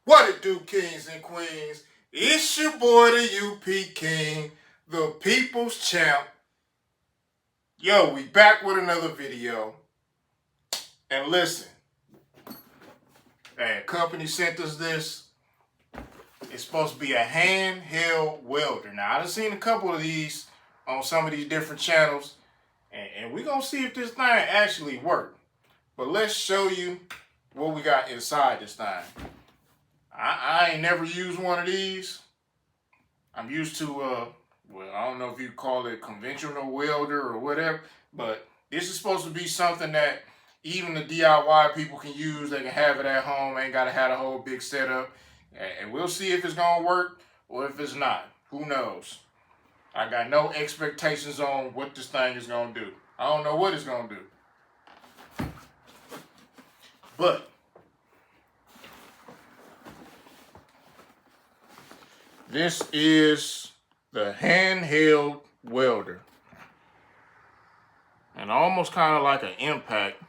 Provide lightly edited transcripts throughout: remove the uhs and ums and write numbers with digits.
What it do, kings and queens? It's your boy, the UP King, the people's champ. Yo, we back with another video. And listen, a company sent us this. It's supposed to be a handheld welder. Now, I've seen a couple of these on some of these different channels, and we're going to see if this thing actually works. But let's show you what we got inside this thing. I ain't never used one of these. I'm used to, well, I don't know if you call it conventional welder or whatever, but this is supposed to be something that even the DIY people can use. They can have it at home, ain't got to have a whole big setup. And we'll see if it's going to work or if it's not. Who knows? I got no expectations on what this thing is going to do. I don't know what it's going to do. But this is the handheld welder. And almost kind of like an impact.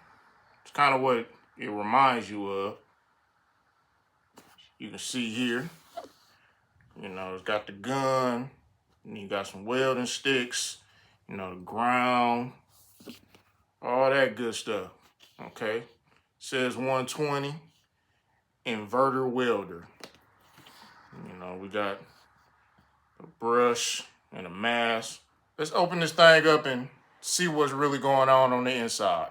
It's kind of what it reminds you of. You can see here, you know, it's got the gun, and you got some welding sticks, you know, the ground, all that good stuff, okay? It says 120 inverter welder. You know, we got a brush and a mask. Let's open this thing up and see what's really going on the inside.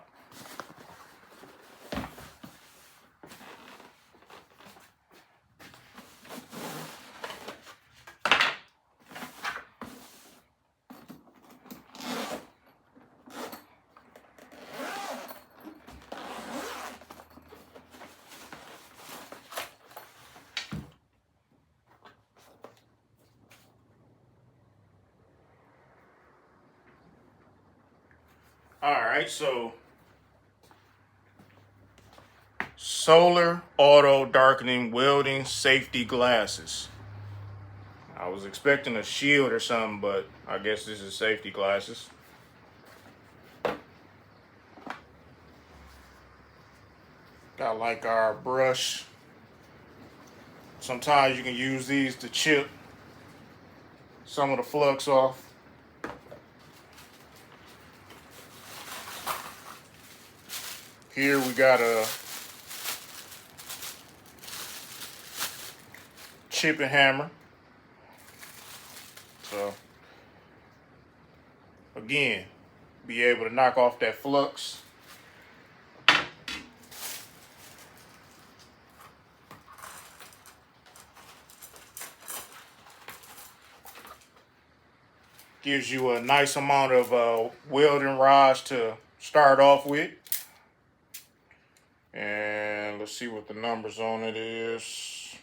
All right, so solar auto darkening welding safety glasses. I was expecting a shield or something, but I guess this is safety glasses. Got like our brush. Sometimes you can use these to chip some of the flux off. Here we got a chipping hammer. So again, be able to knock off that flux. Gives you a nice amount of welding rods to start off with. And let's see what the numbers on it is.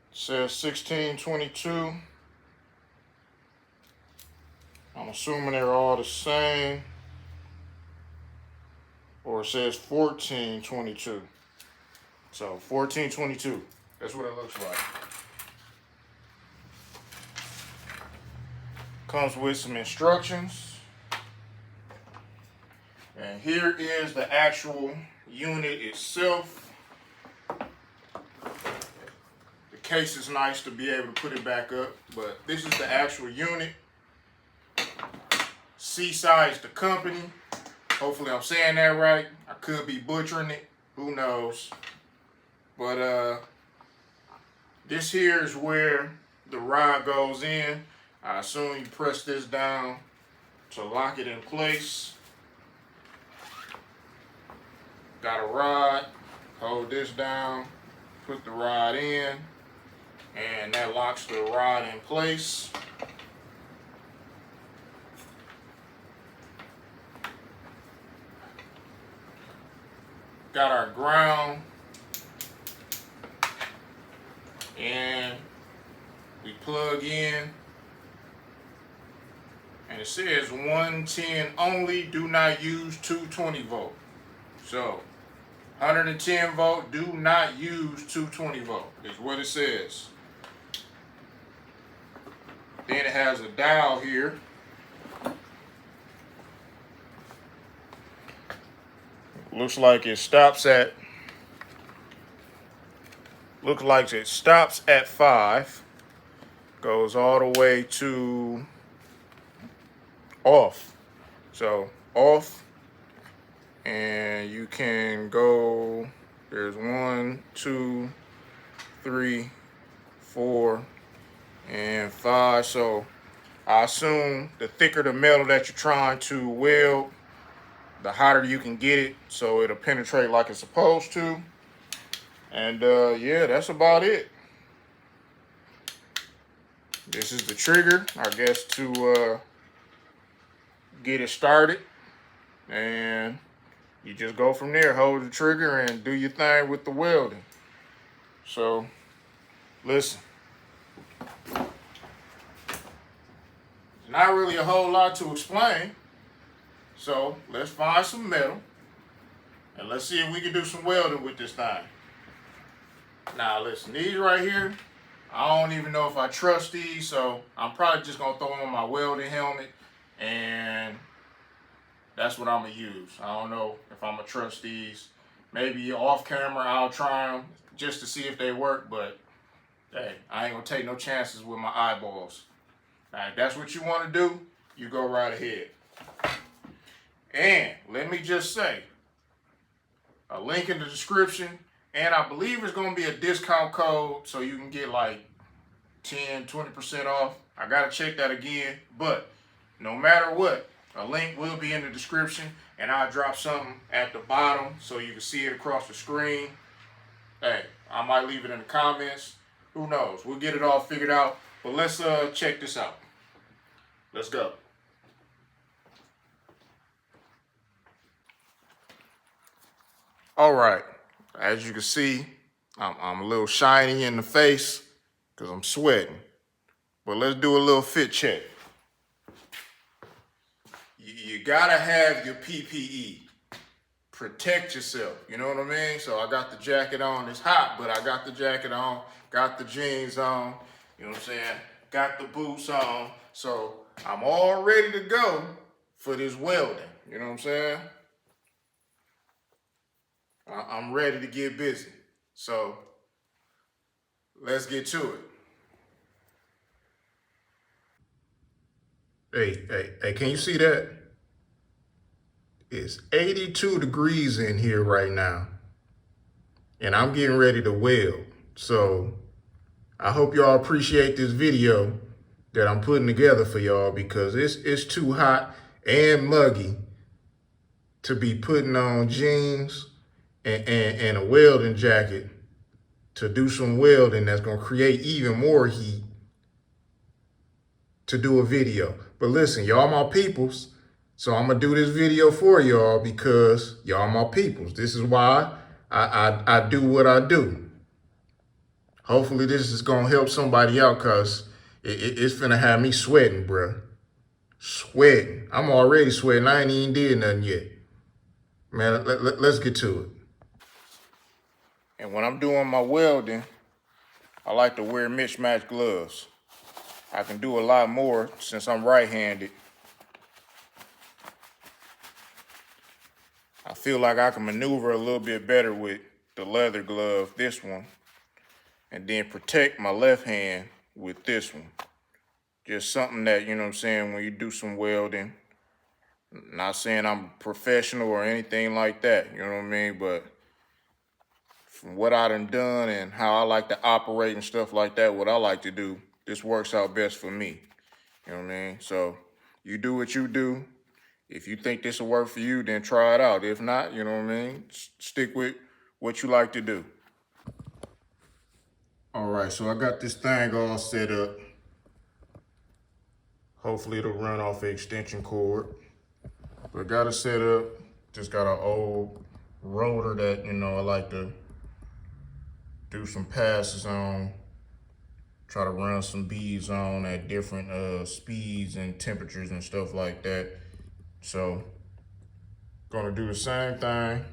It says 1622. I'm assuming they're all the same. Or it says 1422. So 1422. That's what it looks like. Comes with some instructions. And here is the actual unit itself. The case is nice to be able to put it back up, but this is the actual unit. SeeSii is the company. Hopefully I'm saying that right. I could be butchering it. Who knows? But this here is where the rod goes in. I assume you press this down to lock it in place. Got a rod, hold this down, put the rod in, and that locks the rod in place. Got our ground, and we plug in, and it says 110 only, do not use 220 volt. So 110 volt, do not use 220 volt, is what it says. Then it has a dial here. Looks like it stops at looks like it stops at 5, goes all the way to off. So off, and you can go, there's 1, 2, 3, 4, and 5. So I assume the thicker the metal that you're trying to weld, the hotter you can get it, so it'll penetrate like it's supposed to. And yeah, that's about it. This is the trigger, I guess, to get it started. And you just go from there, hold the trigger and do your thing with the welding. So, listen. Not really a whole lot to explain. So, let's find some metal. And let's see if we can do some welding with this thing. Now, listen, these right here, I don't even know if I trust these, so I'm probably just gonna throw on my welding helmet, and that's what I'm gonna use. I don't know if I'm gonna trust these. Maybe off camera I'll try them just to see if they work, but hey, I ain't gonna take no chances with my eyeballs. Now, if that's what you wanna do, you go right ahead. And let me just say, a link in the description, and I believe it's gonna be a discount code so you can get like 10, 20% off. I gotta check that again, but no matter what, a link will be in the description, and I'll drop something at the bottom so you can see it across the screen. Hey, I might leave it in the comments. Who knows? We'll get it all figured out, but let's check this out. Let's go. All right, as you can see, I'm a little shiny in the face because I'm sweating. But let's do a little fit check. You gotta have your PPE. Protect yourself, you know what I mean? So I got the jacket on, it's hot, but I got the jacket on, got the jeans on, you know what I'm saying? Got the boots on, so I'm all ready to go for this welding, you know what I'm saying? I'm ready to get busy. So let's get to it. Hey, can you see that? It's 82 degrees in here right now. And I'm getting ready to weld. So I hope y'all appreciate this video that I'm putting together for y'all, because it's too hot and muggy to be putting on jeans and a welding jacket to do some welding that's gonna create even more heat to do a video. But listen, y'all my peoples, so I'm gonna do this video for y'all because y'all my peoples. This is why I do what I do. Hopefully this is gonna help somebody out, cause it's finna have me sweating, bruh. Sweating. I'm already sweating. I ain't even did nothing yet. Man, let's get to it. And when I'm doing my welding, I like to wear mismatched gloves. I can do a lot more since I'm right-handed. I feel like I can maneuver a little bit better with the leather glove, this one, and then protect my left hand with this one. Just something that, you know what I'm saying, when you do some welding, not saying I'm professional or anything like that, you know what I mean, but from what I done and how I like to operate and stuff like that, what I like to do, this works out best for me. You know what I mean? So you do what you do. If you think this will work for you, then try it out. If not, you know what I mean? Stick with what you like to do. All right, so I got this thing all set up. Hopefully it'll run off the extension cord. But got it set up. Just got an old rotor that, you know, I like to do some passes on. Try to run some beads on at different speeds and temperatures and stuff like that. So, gonna do the same thing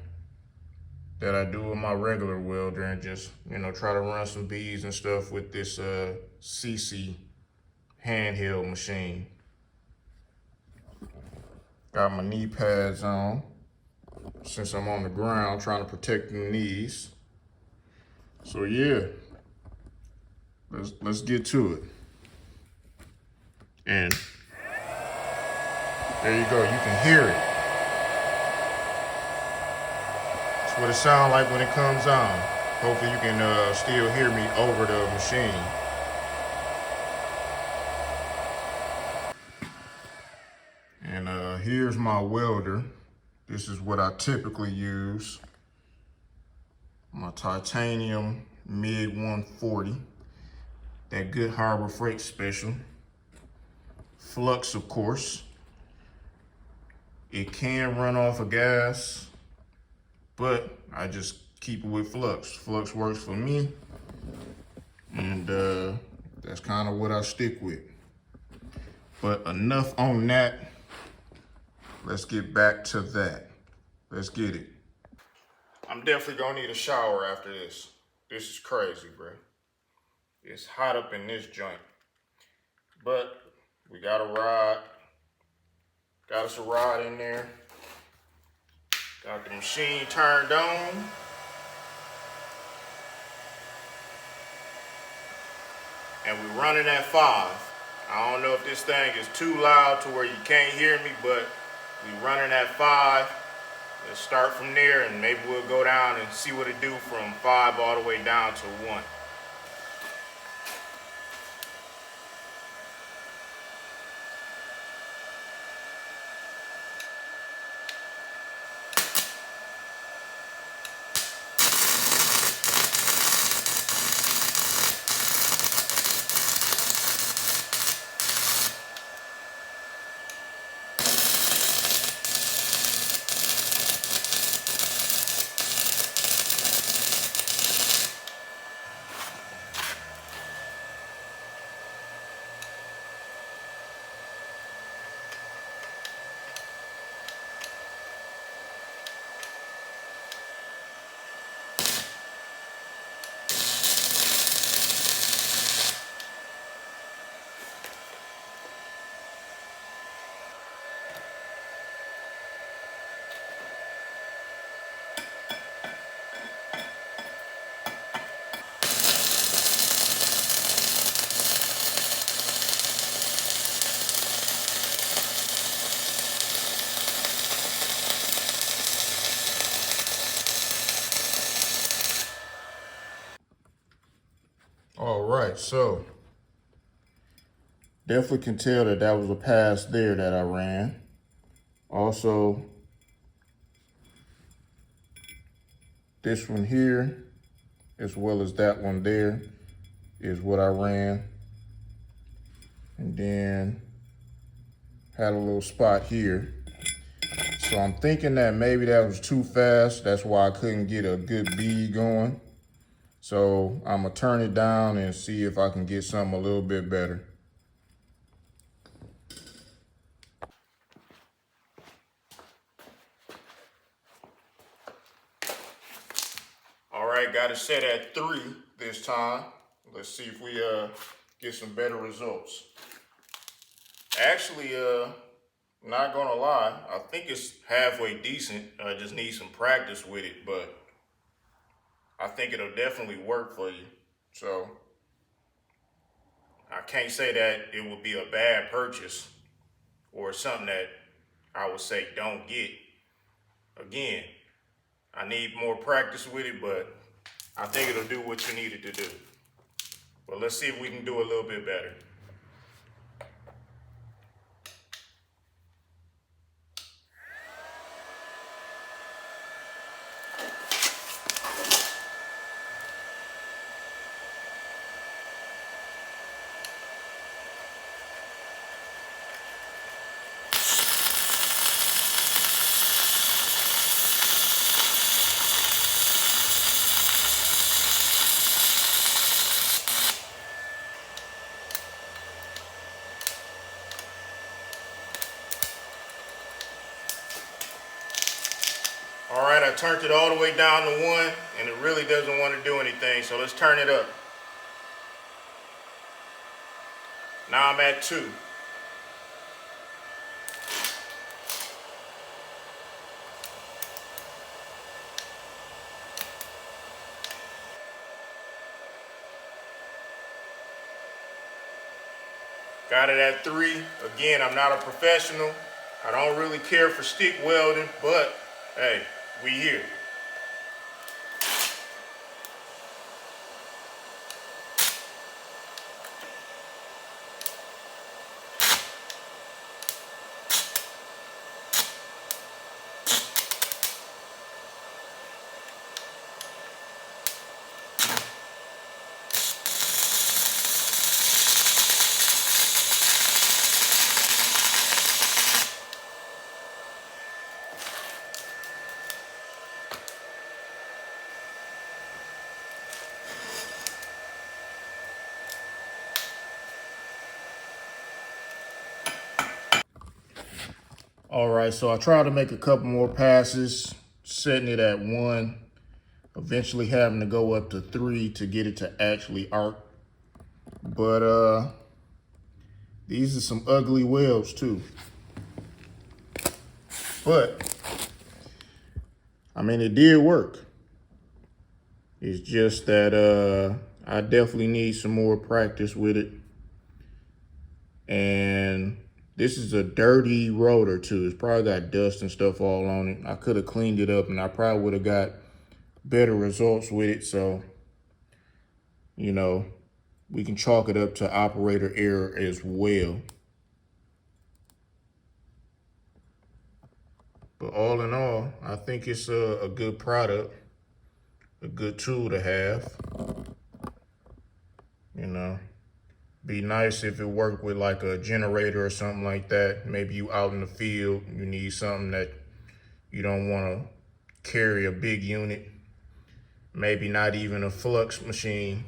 that I do with my regular welder and just, you know, try to run some beads and stuff with this SeeSii handheld machine. Got my knee pads on since I'm on the ground trying to protect the knees. So yeah, let's get to it. And there you go, you can hear it. That's what it sounds like when it comes on. Hopefully you can still hear me over the machine. And here's my welder. This is what I typically use. My titanium mid 140. That Good Harbor Freight Special. Flux, of course. It can run off of gas, but I just keep it with flux. Flux works for me, and that's kind of what I stick with. But enough on that. Let's get back to that. Let's get it. I'm definitely gonna need a shower after this. This is crazy, bro. It's hot up in this joint. But we got a rod. Got us a rod in there. Got the machine turned on. And we're running at 5. I don't know if this thing is too loud to where you can't hear me, but we're running at 5. Let's start from there and maybe we'll go down and see what it do from 5 all the way down to 1. All right, so definitely can tell that was a pass there that I ran. Also, this one here, as well as that one there, is what I ran. And then had a little spot here. So I'm thinking that maybe that was too fast. That's why I couldn't get a good bead going. So I'm gonna turn it down and see if I can get something a little bit better. All right, got it set at 3 this time. Let's see if we get some better results. Actually, not gonna lie, I think it's halfway decent. I just need some practice with it, but I think it'll definitely work for you. So I can't say that it would be a bad purchase or something that I would say don't get. Again, I need more practice with it, but I think it'll do what you need it to do. But let's see if we can do a little bit better. All right, I turned it all the way down to 1, and it really doesn't want to do anything, so let's turn it up. Now I'm at 2. Got it at 3. Again, I'm not a professional. I don't really care for stick welding, but hey, we here. All right, so I tried to make a couple more passes, setting it at 1, eventually having to go up to 3 to get it to actually arc. But these are some ugly welds too. But I mean, it did work. It's just that I definitely need some more practice with it. And this is a dirty rotor too. It's probably got dust and stuff all on it. I could have cleaned it up and I probably would have got better results with it. So, you know, we can chalk it up to operator error as well. But all in all, I think it's a good product, a good tool to have. You know, be nice if it worked with like a generator or something like that. Maybe you out in the field, you need something that you don't want to carry a big unit. Maybe not even a flux machine,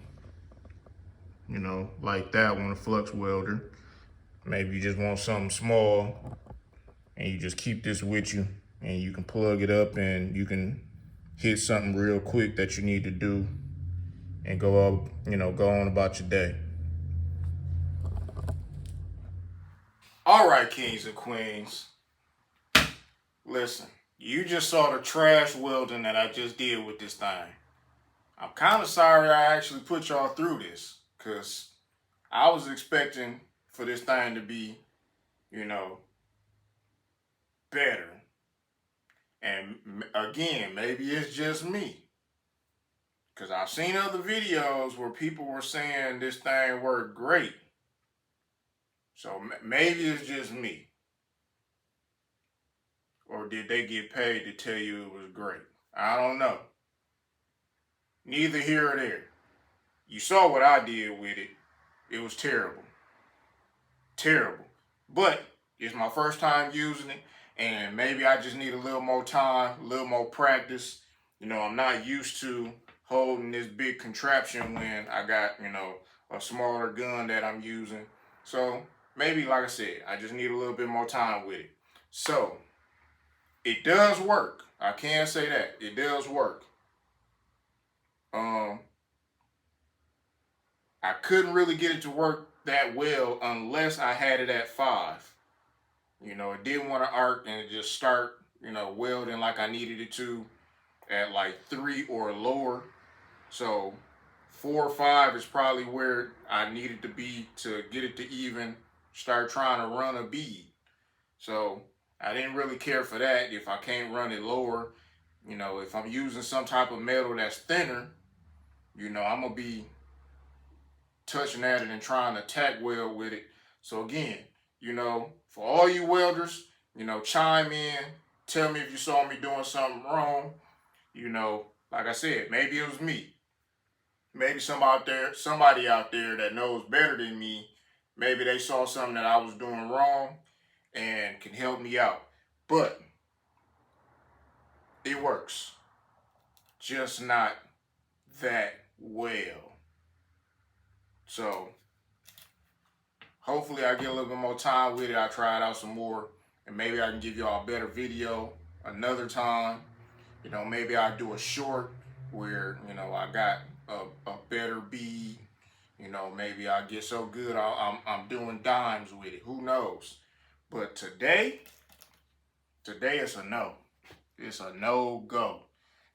you know, like that one, a flux welder. Maybe you just want something small and you just keep this with you and you can plug it up and you can hit something real quick that you need to do and go up, you know, go on about your day. All right, kings and queens. Listen, you just saw the trash welding that I just did with this thing. I'm kind of sorry I actually put y'all through this, because I was expecting for this thing to be, you know, better. And again, maybe it's just me. Because I've seen other videos where people were saying this thing worked great. So maybe it's just me. Or did they get paid to tell you it was great? I don't know. Neither here or there. You saw what I did with it. It was terrible. Terrible. But it's my first time using it, and maybe I just need a little more time, a little more practice. You know, I'm not used to holding this big contraption when I got, you know, a smaller gun that I'm using. So maybe, like I said, I just need a little bit more time with it. So it does work. I can say that. It does work. I couldn't really get it to work that well unless I had it at 5. You know, it didn't want to arc and it just start, you know, welding like I needed it to at like 3 or lower. So 4 or 5 is probably where I needed to be to get it to even start trying to run a bead. So I didn't really care for that if I can't run it lower. You know, if I'm using some type of metal that's thinner, you know, I'm going to be touching at it and trying to tack weld with it. So again, you know, for all you welders, you know, chime in, tell me if you saw me doing something wrong. You know, like I said, maybe it was me. Maybe somebody out there that knows better than me, maybe they saw something that I was doing wrong and can help me out. But it works. Just not that well. So hopefully I get a little bit more time with it. I try it out some more and maybe I can give y'all a better video another time. You know, maybe I'll do a short where, you know, I got a better bead. You know, maybe I get so good I'm doing dimes with it. Who knows? But today it's a no. It's a no-go.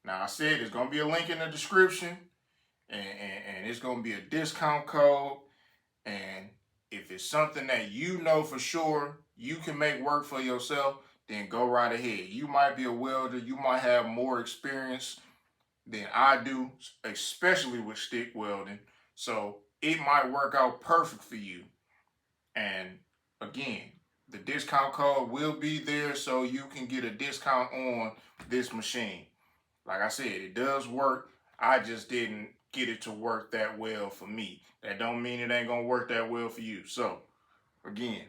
Now, I said there's going to be a link in the description and it's going to be a discount code. And If it's something that you know for sure you can make work for yourself, then go right ahead. You might be a welder, you might have more experience than I do, especially with stick welding. So it might work out perfect for you. And again, the discount code will be there so you can get a discount on this machine. Like I said, it does work. I just didn't get it to work that well for me. That don't mean it ain't gonna work that well for you. So again,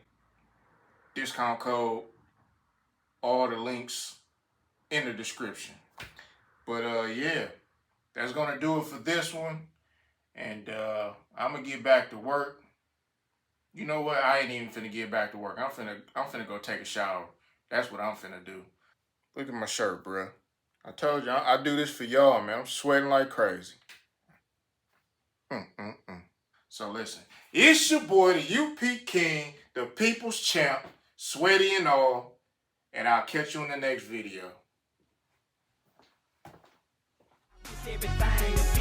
discount code, all the links in the description. But yeah, that's gonna do it for this one. And I'm gonna get back to work. You know what? I ain't even finna get back to work. I'm finna go take a shower. That's what I'm finna do. Look at my shirt, bruh. I told you I do this for y'all, man. I'm sweating like crazy. So listen, it's your boy, the UP King, the People's Champ, sweaty and all, and I'll catch you in the next video. Everything